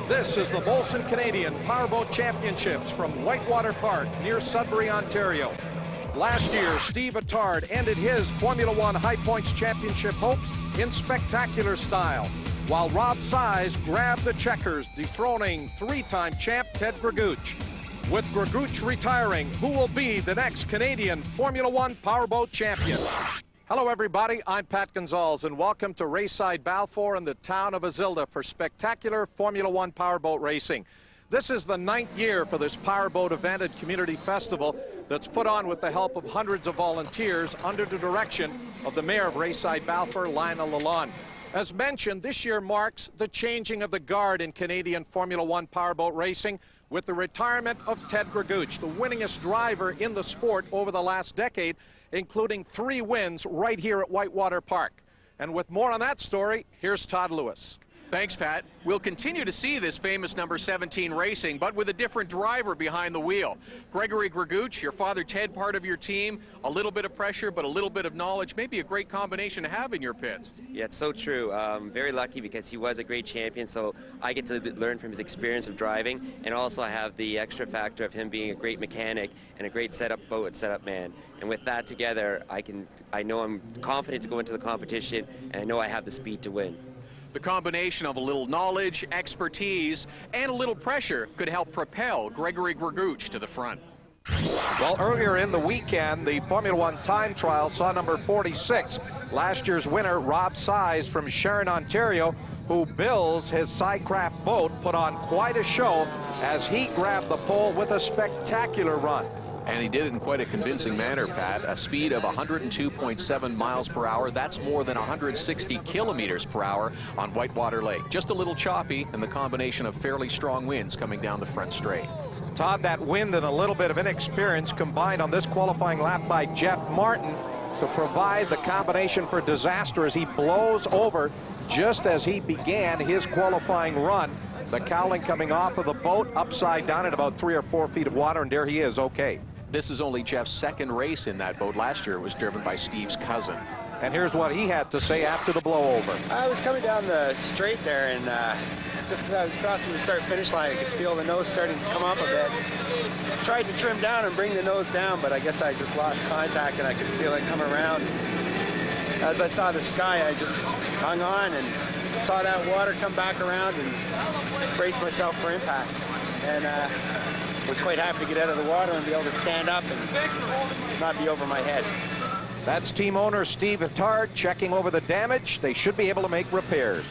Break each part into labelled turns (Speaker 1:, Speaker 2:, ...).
Speaker 1: This is the Molson Canadian Powerboat Championships from Whitewater Park near Sudbury, Ontario. Last year, Steve ATTARD ended his Formula One High Points Championship hopes in spectacular style, while Rob Size grabbed the checkers, dethroning three-time champ Ted Graguch. With Graguch retiring, who will be the next Canadian Formula One Powerboat champion? Hello, everybody. I'm Pat Gonzalez, and welcome to Rayside Balfour in the town of Azilda for spectacular Formula One powerboat racing. This is the 9th year for this powerboat event and community festival that's put on with the help of hundreds of volunteers under the direction of the Mayor of Rayside Balfour, Lionel Lalonde. As mentioned, this year marks the changing of the guard in Canadian Formula One powerboat racing with the retirement of Ted Graguch, the winningest driver in the sport over the last decade, including 3 wins right here at Whitewater Park. And with more on that story, here's Todd Lewis.
Speaker 2: Thanks, Pat. We'll continue to see this famous number 17 racing, but with a different driver behind the wheel. Gregory Graguch, your father Ted, part of your team. A little bit of pressure, but a little bit of knowledge. Maybe a great combination to have in your pits.
Speaker 3: Yeah, it's so true. Very lucky because he was a great champion, so I get to learn from his experience of driving, and also I have the extra factor of him being a great mechanic and a great setup boat, setup man. And with that together, I know I'm confident to go into the competition, and I know I have the speed to win.
Speaker 2: The combination of a little knowledge, expertise, and a little pressure could help propel Gregory Graguch to the front.
Speaker 1: Well, earlier in the weekend, the Formula One time trial saw number 46, last year's winner, Rob Size from Sharon, Ontario, who builds his Skycraft boat, put on quite a show as he grabbed the pole with a spectacular run.
Speaker 2: And he did it in quite a convincing manner, Pat. A speed of 102.7 miles per hour. That's more than 160 kilometers per hour on Whitewater Lake. Just a little choppy, and the combination of fairly strong winds coming down the front straight.
Speaker 1: Todd, that wind and a little bit of inexperience combined on this qualifying lap by Jeff Martin to provide the combination for disaster as he blows over just as he began his qualifying run. The cowling coming off of the boat upside down in about 3 or 4 feet of water, and there he is, okay.
Speaker 2: This is only Jeff's second race in that boat. Last year it was driven by Steve's cousin.
Speaker 1: And here's what he had to say after the blowover.
Speaker 4: I was coming down the straight there, and just as I was crossing the start-finish line, I could feel the nose starting to come up a bit. Tried to trim down and bring the nose down, but I guess I just lost contact, and I could feel it come around. As I saw the sky, I just hung on and saw that water come back around and braced myself for impact. And was quite happy to get out of the water and be able to stand up and not be over my head.
Speaker 1: That's team owner Steve ATTARD checking over the damage. They should be able to make repairs.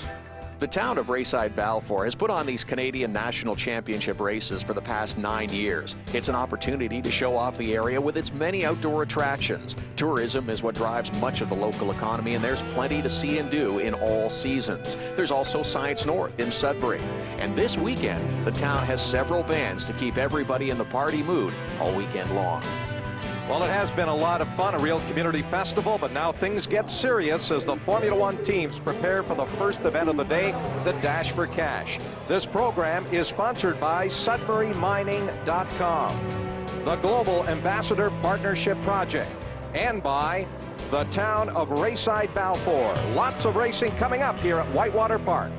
Speaker 2: The town of Rayside Balfour has put on these Canadian National Championship races for the past 9 years. It's an opportunity to show off the area with its many outdoor attractions. Tourism is what drives much of the local economy, and there's plenty to see and do in all seasons. There's also Science North in Sudbury. And this weekend, the town has several bands to keep everybody in the party mood all weekend long.
Speaker 1: Well, it has been a lot of fun, a real community festival, but now things get serious as the Formula One teams prepare for the first event of the day, the Dash for Cash. This program is sponsored by SudburyMining.com, the Global Ambassador Partnership Project, and by the town of Rayside Balfour. Lots of racing coming up here at Whitewater Park.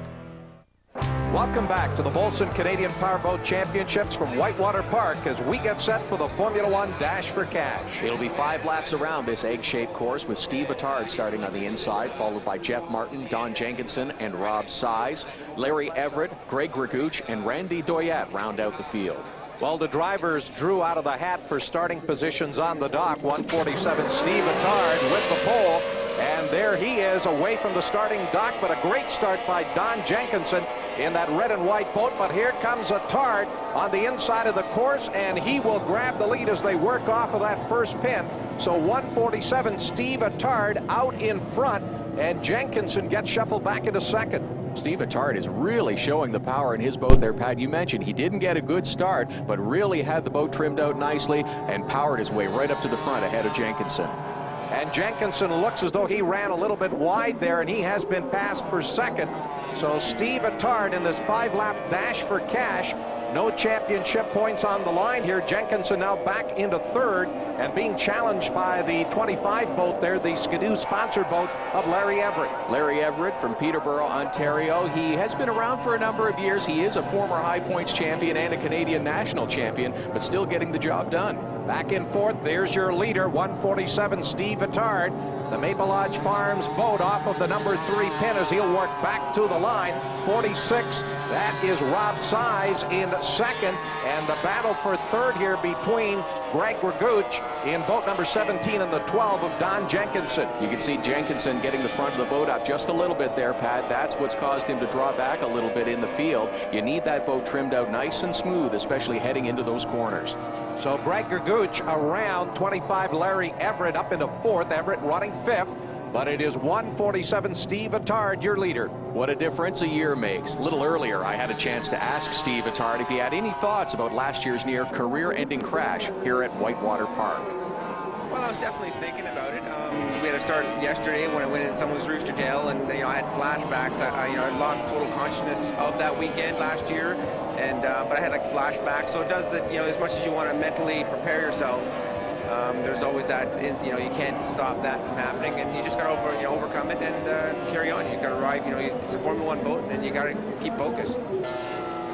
Speaker 1: Welcome back to the Molson Canadian Powerboat Championships from Whitewater Park as we get set for the Formula One Dash for Cash.
Speaker 2: It'll be 5 laps around this egg-shaped course with Steve ATTARD starting on the inside, followed by Jeff Martin, Don Jenkinson, and Rob Size. Larry Everett, Greg Graguch, and Randy Doyat round out the field.
Speaker 1: Well, the drivers drew out of the hat for starting positions on the dock. 147 Steve ATTARD with the pole. And there he is away from the starting dock, but a great start by Don Jenkinson in that red and white boat. But here comes ATTARD on the inside of the course, and he will grab the lead as they work off of that first pin. So 147 Steve ATTARD out in front, and Jenkinson gets shuffled back into second.
Speaker 2: Steve ATTARD is really showing the power in his boat there, Pat. You mentioned he didn't get a good start, but really had the boat trimmed out nicely and powered his way right up to the front ahead of Jenkinson.
Speaker 1: And Jenkinson looks as though he ran a little bit wide there, and he has been passed for second. So Steve ATTARD in this 5-lap Dash for Cash No championship points on the line here. Jenkinson now back into third and being challenged by the 25 boat there, the Skidoo sponsored boat of Larry Everett.
Speaker 2: Larry Everett from Peterborough, Ontario. He has been around for a number of years. He is a former high points champion and a Canadian national champion, but still getting the job done.
Speaker 1: Back in fourth, there's your leader, 147, Steve Attard. The Maple Lodge Farms boat off of the number 3 pin as he'll work back to the line. 46, that is Rob Size in second. And the battle for third here between Greg Ragooch in boat number 17 and the 12 of Don Jenkinson.
Speaker 2: You can see Jenkinson getting the front of the boat up just a little bit there, Pat. That's what's caused him to draw back a little bit in the field. You need that boat trimmed out nice and smooth, especially heading into those corners.
Speaker 1: So Greg Ragooch around 25, Larry Everett up into fourth, Everett running fifth. But it is 147 Steve Attard, your leader.
Speaker 2: What a difference a year makes. A little earlier, I had a chance to ask Steve Attard if he had any thoughts about last year's near career-ending crash here at Whitewater Park.
Speaker 5: Well, I was definitely thinking about it. We had a start yesterday when I went in someone's rooster tail, and I had flashbacks. I lost total consciousness of that weekend last year, and but I had like flashbacks. So it does it. As much as you want to mentally prepare yourself, there's always that. You can't stop that from happening, and you just got to overcome it and carry on. You got to ride. It's a Formula One boat, and then you got to keep focused.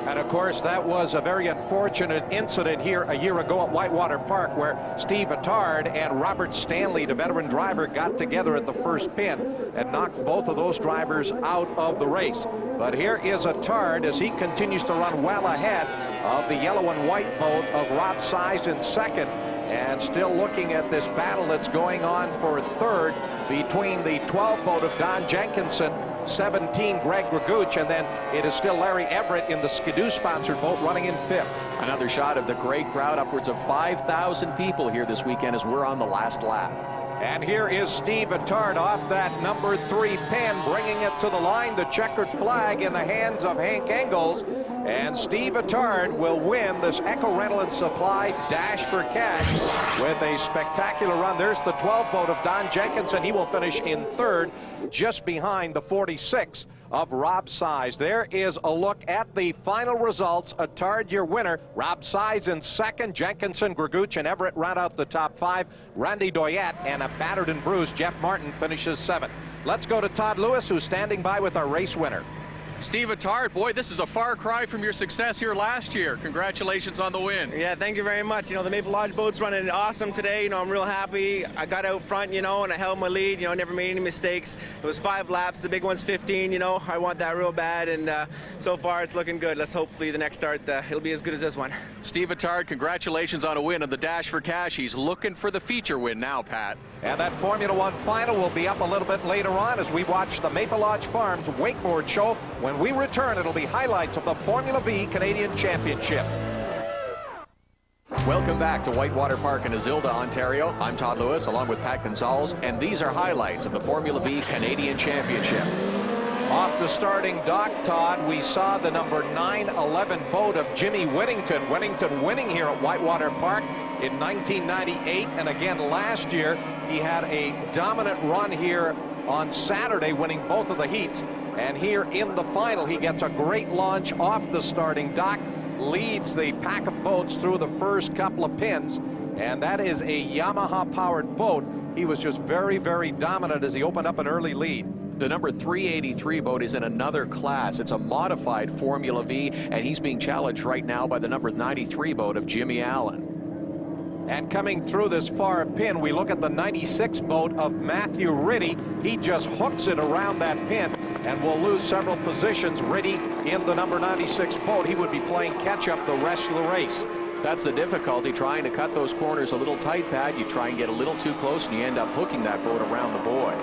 Speaker 1: And of course, that was a very unfortunate incident here a year ago at Whitewater Park, where Steve Attard and Robert Stanley, the veteran driver, got together at the first pin and knocked both of those drivers out of the race. But here is Attard as he continues to run well ahead of the yellow and white boat of Rob Size in second, and still looking at this battle that's going on for third between the 12 boat of Don Jenkinson, 17 Greg Ragooch, and then it is still Larry Everett in the Skidoo sponsored boat running in fifth.
Speaker 2: Another shot of the great crowd, upwards of 5,000 people here this weekend as we're on the last lap.
Speaker 1: And here is Steve Attard off that number 3 pin, bringing it to the line, the checkered flag in the hands of Hank Engels. And Steve Attard will win this Echo Rental and Supply Dash for Cash with a spectacular run. There's the 12 boat of Don Jenkinson. He will finish in third, just behind the 46 of Rob Size. There is a look at the final results. Attard, your winner. Rob Size in second. Jenkinson, Ragooch, and Everett round out the top 5. Randy Doyette and a battered and bruised Jeff Martin finishes 7th. Let's go to Todd Lewis, who's standing by with our race winner.
Speaker 6: Steve Attard, boy, this is a far cry from your success here last year. Congratulations on the win.
Speaker 5: Yeah, thank you very much. The Maple Lodge boat's running awesome today. I'm real happy. I got out front, and I held my lead. Never made any mistakes. It was 5 laps. The big one's 15. I want that real bad, and so far it's looking good. Let's hopefully the next start it'll be as good as this one.
Speaker 6: Steve Attard, congratulations on a win of the Dash for Cash. He's looking for the feature win now, Pat.
Speaker 1: And that Formula One final will be up a little bit later on as we watch the Maple Lodge Farms wakeboard show. When we return, it'll be highlights of the Formula V Canadian Championship.
Speaker 2: Welcome back to Whitewater Park in Azilda, Ontario. I'm Todd Lewis along with Pat Gonzalez, and these are highlights of the Formula V Canadian Championship.
Speaker 1: Off the starting dock, Todd, we saw the number 911 boat of Jimmy Whittington. Whittington winning here at Whitewater Park in 1998, and again last year. He had a dominant run here on Saturday, winning both of the heats. And here in the final, he gets a great launch off the starting dock, leads the pack of boats through the first couple of pins, and that is a Yamaha-powered boat. He was just very, very dominant as he opened up an early lead.
Speaker 2: The number 383 boat is in another class. It's a modified Formula V, and he's being challenged right now by the number 93 boat of Jimmy Allen.
Speaker 1: And coming through this far pin, we look at the 96 boat of Matthew Riddy. He just hooks it around that pin and will lose several positions. Riddy in the number 96 boat. He would be playing catch-up the rest of the race.
Speaker 2: That's the difficulty, trying to cut those corners a little tight, Pat. You try and get a little too close, and you end up hooking that boat around the buoy.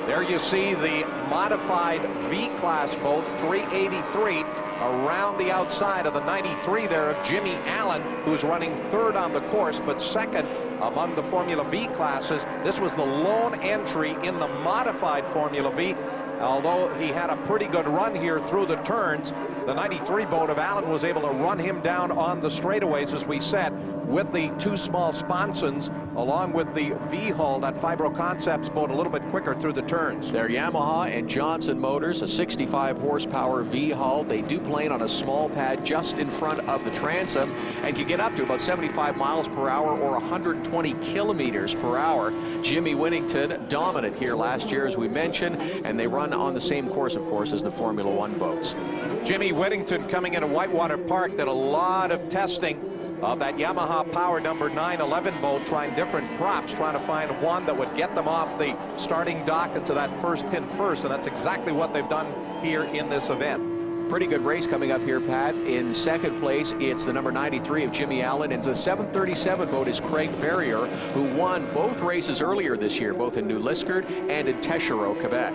Speaker 1: There you see the modified V-class boat, 383, around the outside of the 93 there of Jimmy Allen, who's running third on the course, but second among the Formula V classes. This was the lone entry in the modified Formula V. although he had a pretty good run here through the turns, the 93 boat of Allen was able to run him down on the straightaways, as we said, with the two small sponsons, along with the V-hull, that Fibro Concepts boat, a little bit quicker through the turns.
Speaker 2: They're Yamaha and Johnson motors, a 65 horsepower V-hull. They do plane on a small pad just in front of the transom and can get up to about 75 miles per hour or 120 kilometers per hour. Jimmy Whittington dominant here last year, as we mentioned, and they run on the same course, of course, as the Formula One boats.
Speaker 1: Jimmy Whittington coming into Whitewater Park did a lot of testing of that Yamaha Power number 911 boat, trying different props, trying to find one that would get them off the starting dock into that first pin first, and that's exactly what they've done here in this event.
Speaker 2: Pretty good race coming up here, Pat. In second place, it's the number 93 of Jimmy Allen, and the 737 boat is Craig Ferrier, who won both races earlier this year, both in New Liskeard and in Techereau, Quebec.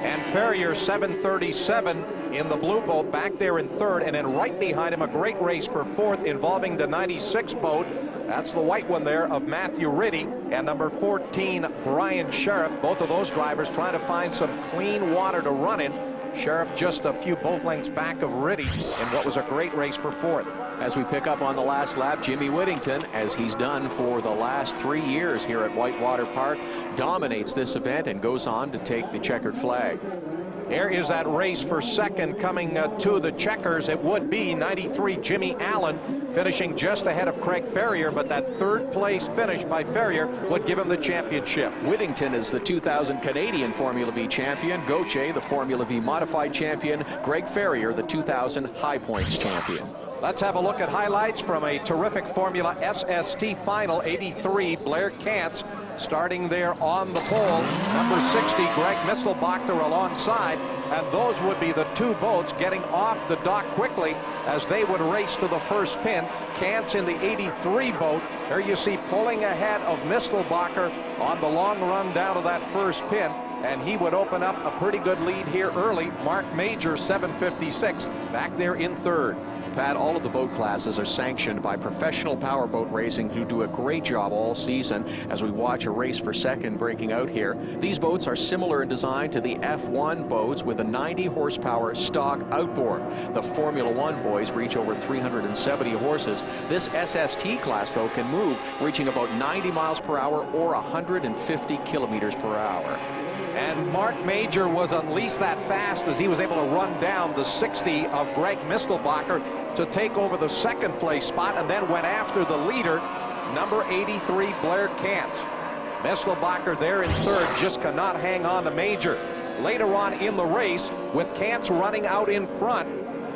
Speaker 1: And Ferrier 737 in the blue boat back there in third, and then right behind him a great race for fourth involving the 96 boat. That's the white one there of Matthew Riddy and number 14 Brian Sheriff. Both of those drivers trying to find some clean water to run in. Sheriff just a few boat lengths back of Riddy in what was a great race for fourth.
Speaker 2: As we pick up on the last lap, Jimmy Whittington, as he's done for the last 3 years here at Whitewater Park, dominates this event and goes on to take the checkered flag.
Speaker 1: There is that race for second coming to the checkers. It would be 93 Jimmy Allen finishing just ahead of Craig Ferrier, but that third place finish by Ferrier would give him the championship.
Speaker 2: Whittington is the 2000 Canadian Formula V champion, Gauthier the Formula V modified champion, Greg Ferrier the 2000 High Points champion.
Speaker 1: Let's have a look at highlights from a terrific Formula SST final. 83 Blair Kantz starting there on the pole. Number 60 Greg Mistelbacher alongside, and those would be the two boats getting off the dock quickly as they would race to the first pin. Kantz in the 83 boat. There you see pulling ahead of Mistelbacher on the long run down to that first pin, and he would open up a pretty good lead here early. Mark Major 756 back there in third.
Speaker 2: Pat, all of the boat classes are sanctioned by professional powerboat racing, who do a great job all season. As we watch a race for second breaking out here, these boats are similar in design to the F1 boats with a 90 horsepower stock outboard. The Formula One boys reach over 370 horses. This SST class, though, can move, reaching about 90 miles per hour or 150 kilometers per hour.
Speaker 1: And Mark Major was at least that fast as he was able to run down the 60 of Greg Mistelbacher to take over the second place spot, and then went after the leader, number 83 Blair Kantz. Mistelbacher there in third just cannot hang on to Major. Later on in the race, with Kantz running out in front,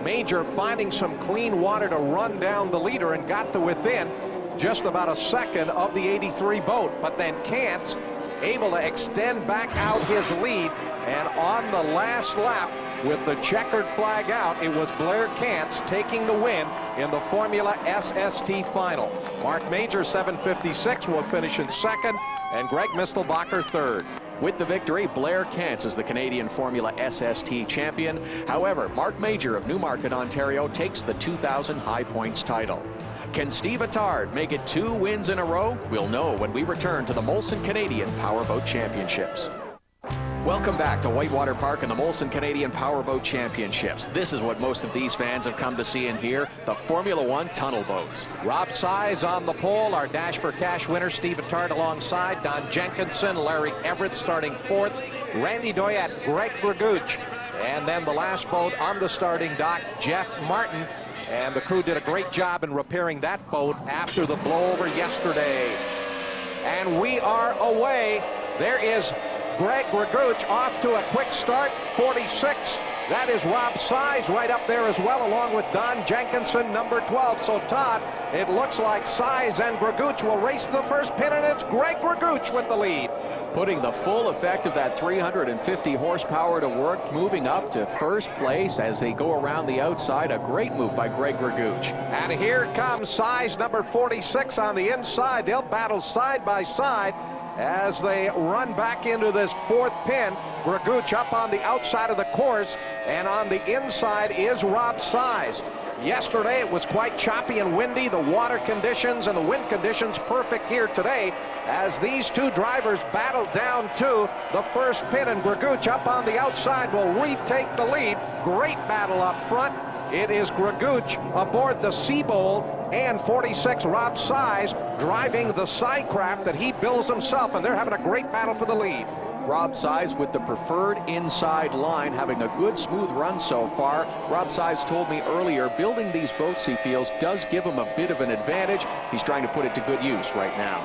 Speaker 1: Major finding some clean water to run down the leader and got to within just about a second of the 83 boat. But then Kantz able to extend back out his lead, and on the last lap with the checkered flag out, it was Blair Kantz taking the win in the Formula SST final. Mark Major 756 will finish in second, and Greg Mistelbacher third.
Speaker 2: With the victory, Blair Kantz is the Canadian Formula SST champion. However, Mark Major of Newmarket, Ontario takes the 2000 High Points title. Can Steve Attard make it 2 wins in a row? We'll know when we return to the Molson Canadian Powerboat Championships. Welcome back to Whitewater Park and the Molson Canadian Powerboat Championships. This is what most of these fans have come to see and hear, the Formula One tunnel boats.
Speaker 1: Rob Size on the pole, our Dash for Cash winner, Steve Attard alongside, Don Jenkinson, Larry Everett starting fourth, Randy Doyat, Greg Graguch, and then the last boat on the starting dock, Jeff Martin. And the crew did a great job in repairing that boat after the blowover yesterday. And we are away. There is Greg Graguch off to a quick start, 46. That is Rob Size right up there as well, along with Don Jenkinson, number 12. So, Todd, it looks like Size and Graguch will race to the first pin, and it's Greg Graguch with the lead.
Speaker 2: Putting the full effect of that 350 horsepower to work, moving up to first place as they go around the outside. A great move by Greg Graguch.
Speaker 1: And here comes Size, number 46 on the inside. They'll battle side by side as they run back into this fourth pin. Graguch up on the outside of the course, and on the inside is Rob Size. Yesterday it was quite choppy and windy. The water conditions and the wind conditions perfect here today as these two drivers battle down to the first pin, and Graguch up on the outside will retake the lead. Great battle up front. It is Graguch aboard the Seabold and 46 Rob Size driving the sidecraft that he builds himself, and they're having a great battle for the lead.
Speaker 2: Rob Size with the preferred inside line, having a good smooth run so far. Rob Size told me earlier, building these boats he feels does give him a bit of an advantage. He's trying to put it to good use right now.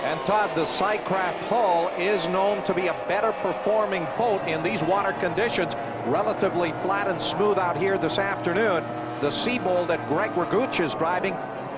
Speaker 1: And Todd, the sidecraft hull is known to be a better performing boat in these water conditions. Relatively flat and smooth out here this afternoon. The Seabold that Greg Graguch is driving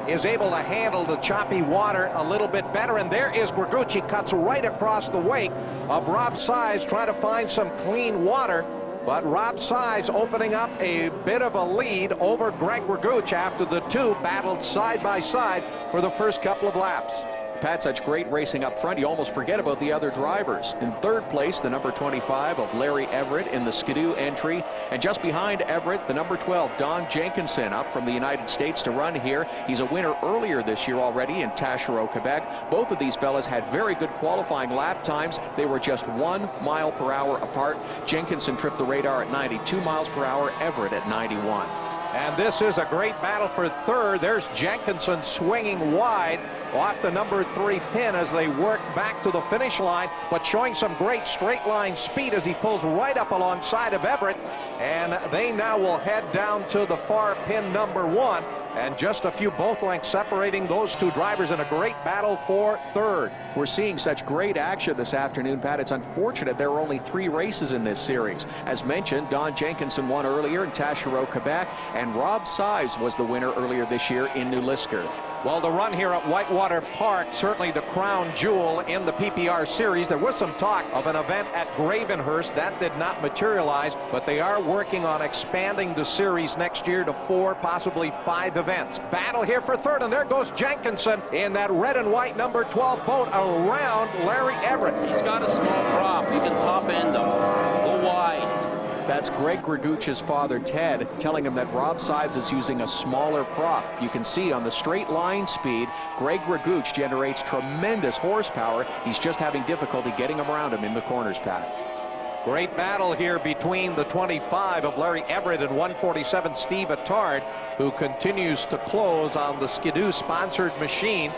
Speaker 1: is able to handle the choppy water a little bit better. And there is Graguch. He cuts right across the wake of Rob Size, trying to find some clean water. But Rob Size opening up a bit of a lead over Greg Graguch after the two battled side by side for the first couple of laps.
Speaker 2: Pat, such great racing up front, you almost forget about the other drivers. In third place, the number 25 of Larry Everett in the Skidoo entry. And just behind Everett, the number 12, Don Jenkinson, up from the United States to run here. He's a winner earlier this year already in Taschereau, Quebec. Both of these fellas had very good qualifying lap times. They were just 1 mile per hour apart. Jenkinson tripped the radar at 92 miles per hour, Everett at 91.
Speaker 1: And this is a great battle for third. There's Jenkinson swinging wide off the number 3 pin as they work back to the finish line, but showing some great straight line speed as he pulls right up alongside of Everett. And they now will head down to the far pin number 1. And just a few boat lengths separating those two drivers in a great battle for third.
Speaker 2: We're seeing such great action this afternoon, Pat. It's unfortunate there were only 3 races in this series. As mentioned, Don Jenkinson won earlier in Taschereau, Quebec, and Rob Size was the winner earlier this year in New Lisker.
Speaker 1: Well, the run here at Whitewater Park, certainly the crown jewel in the PPR series. There was some talk of an event at Gravenhurst. That did not materialize, but they are working on expanding the series next year to 4, possibly 5 events. Battle here for third, and there goes Jenkinson in that red and white number 12 boat around Larry Everett.
Speaker 7: He's got a small prop. You can top end him. Go wide.
Speaker 2: That's Greg Graguch's father, Ted, telling him that Rob Size is using a smaller prop. You can see on the straight line speed, Greg Graguch generates tremendous horsepower. He's just having difficulty getting around him in the corners, Pat.
Speaker 1: Great battle here between the 25 of Larry Everett and 147 Steve ATTARD, who continues to close on the Skidoo sponsored machine.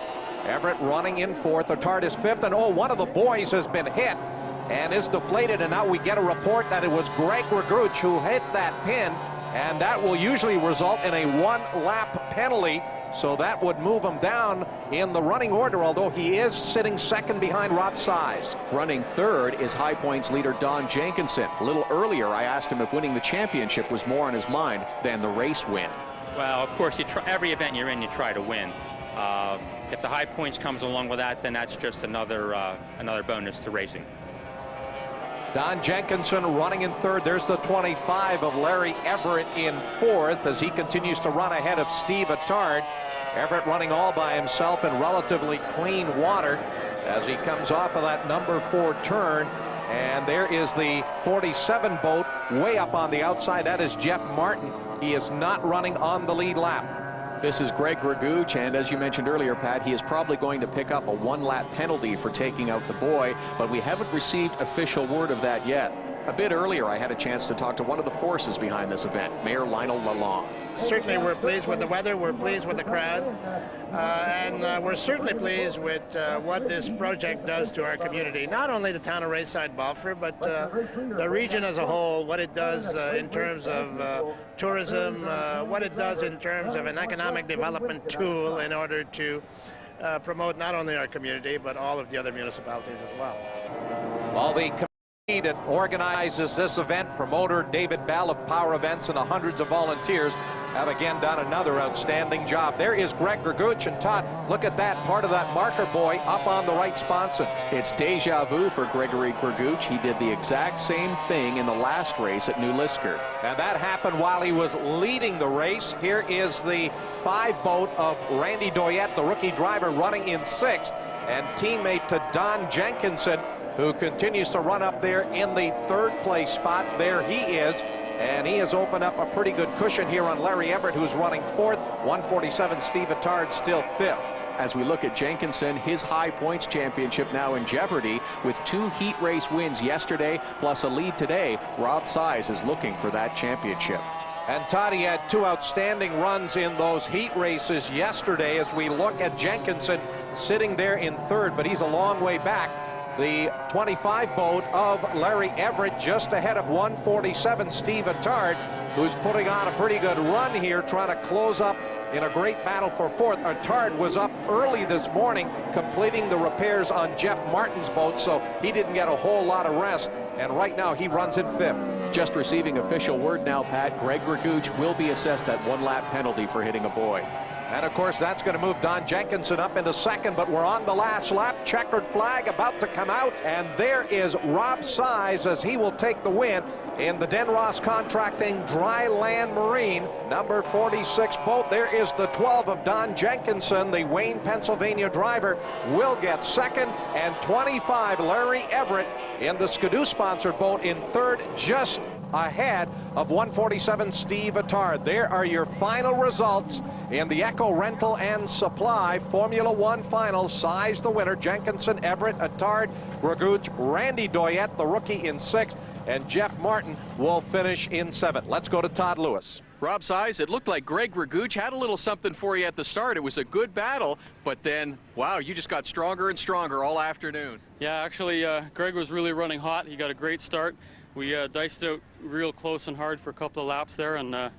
Speaker 1: Everett running in 4th, ATTARD is 5th, and oh, one of the boys has been hit and is deflated, and now we get a report that it was Greg Graguch who hit that pin, and that will usually result in a 1-lap penalty, so that would move him down in the running order, although he is sitting second behind Rob Size.
Speaker 2: Running third is High Points leader Don Jenkinson. A little earlier I asked him if winning the championship was more on his mind than the race win.
Speaker 8: Well, of course, every event you're in, you try to win. If the High Points comes along with that, then that's just another bonus to racing.
Speaker 1: Don Jenkinson running in third. There's the 25 of Larry Everett in 4th as he continues to run ahead of Steve ATTARD. Everett running all by himself in relatively clean water as he comes off of that number 4 turn. And there is the 47 boat way up on the outside. That is Jeff Martin. He is not running on the lead lap.
Speaker 2: This is Greg Graguch, and as you mentioned earlier, Pat, he is probably going to pick up a 1-lap penalty for taking out the boy, but we haven't received official word of that yet. A bit earlier, I had a chance to talk to one of the forces behind this event, Mayor Lionel Lalonde.
Speaker 9: Certainly we're pleased with the weather, we're pleased with the crowd, and we're certainly pleased with what this project does to our community. Not only the town of Rayside Balfour, but the region as a whole, what it does in terms of tourism, what it does in terms of an economic development tool in order to promote not only our community, but all of the other municipalities as well.
Speaker 1: All the that organizes this event, promoter David Bell of Power Events, and the hundreds of volunteers have again done another outstanding job. There is Greg Graguch, and Todd, look at that, part of that marker boy up on the right sponson.
Speaker 2: It's deja vu for Gregory Graguch. He did the exact same thing in the last race at New Lisker.
Speaker 1: And that happened while he was leading the race. Here is the 5 boat of Randy Doyette, the rookie driver, running in 6th, and teammate to Don Jenkinson, who continues to run up there in the 3rd place spot. There he is. and he has opened up a pretty good cushion here on Larry Everett, who's running fourth. 147 Steve ATTARD still fifth.
Speaker 2: As we look at Jenkinson, his high points championship now in jeopardy with 2 heat race wins yesterday plus a lead today. Rob Size is looking for that championship.
Speaker 1: And Todd, he had 2 outstanding runs in those heat races yesterday as we look at Jenkinson sitting there in third, but he's a long way back. The 25 boat of Larry Everett just ahead of 147 Steve ATTARD, who's putting on a pretty good run here, trying to close up in a great battle for fourth. ATTARD was up early this morning completing the repairs on Jeff Martin's boat, so he didn't get a whole lot of rest, and right now he runs in fifth.
Speaker 2: Just receiving official word now, Pat. Greg Ragooch will be assessed that 1-lap penalty for hitting a buoy.
Speaker 1: And of course that's going to move Don Jenkinson up into second, but we're on the last lap. Checkered flag about to come out, and there is Rob Size as he will take the win in the Denross Contracting Dry Land Marine number 46 boat. There is the 12 of Don Jenkinson, the Wayne, Pennsylvania driver, will get second, and 25 Larry Everett in the Skidoo sponsored boat in third, just ahead of 147 Steve ATTARD. There are your final results in the Echo Rental and Supply Formula One Finals. Size the winner, Jenkinson, Everett, ATTARD, Ragooch, Randy Doyette, the rookie, in sixth, and Jeff Martin will finish in seventh. Let's go to Todd Lewis.
Speaker 6: Rob Size, it looked like Greg Ragooch had a little something for you at the start. It was a good battle, but then, wow, you just got stronger and stronger all afternoon.
Speaker 10: Yeah, actually, Greg was really running hot. He got a great start. We diced out real close and hard for a couple of laps there, and I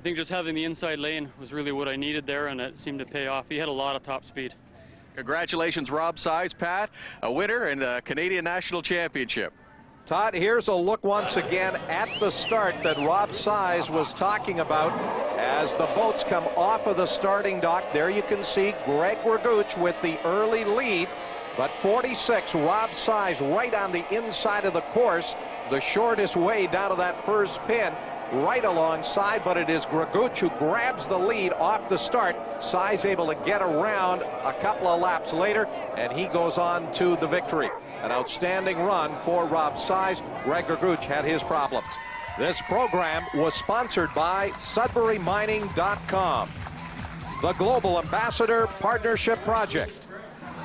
Speaker 10: think just having the inside lane was really what I needed there, and it seemed to pay off. He had a lot of top speed.
Speaker 6: Congratulations, Rob Size, Pat, a winner in the Canadian National Championship.
Speaker 1: Todd, here's a look once again at the start that Rob Size was talking about as the boats come off of the starting dock. There you can see Greg Ragooch with the early lead, but 46, Rob Size, right on the inside of the course, the shortest way down to that first pin, right alongside, but it is Ragooch who grabs the lead off the start. Size able to get around a couple of laps later, and he goes on to the victory. An outstanding run for Rob Size. Greg Ragooch had his problems. This program was sponsored by SudburyMining.com, the Global Ambassador Partnership Project,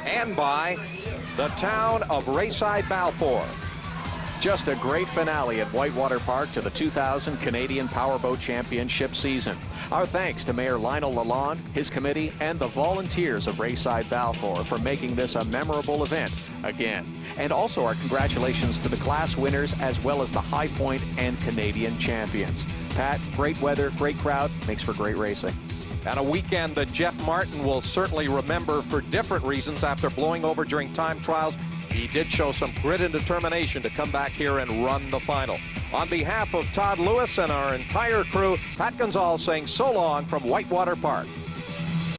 Speaker 1: and by the town of Rayside Balfour.
Speaker 2: Just a great finale at Whitewater Park to the 2000 Canadian Powerboat Championship season. Our thanks to Mayor Lionel Lalonde, his committee, and the volunteers of Rayside Balfour for making this a memorable event again. And also our congratulations to the class winners as well as the High Point and Canadian champions. Pat, great weather, great crowd, makes for great racing.
Speaker 1: And a weekend that Jeff Martin will certainly remember for different reasons. After blowing over during time trials, he did show some grit and determination to come back here and run the final. On behalf of Todd Lewis and our entire crew, Pat Gonzalez saying so long from Whitewater Park.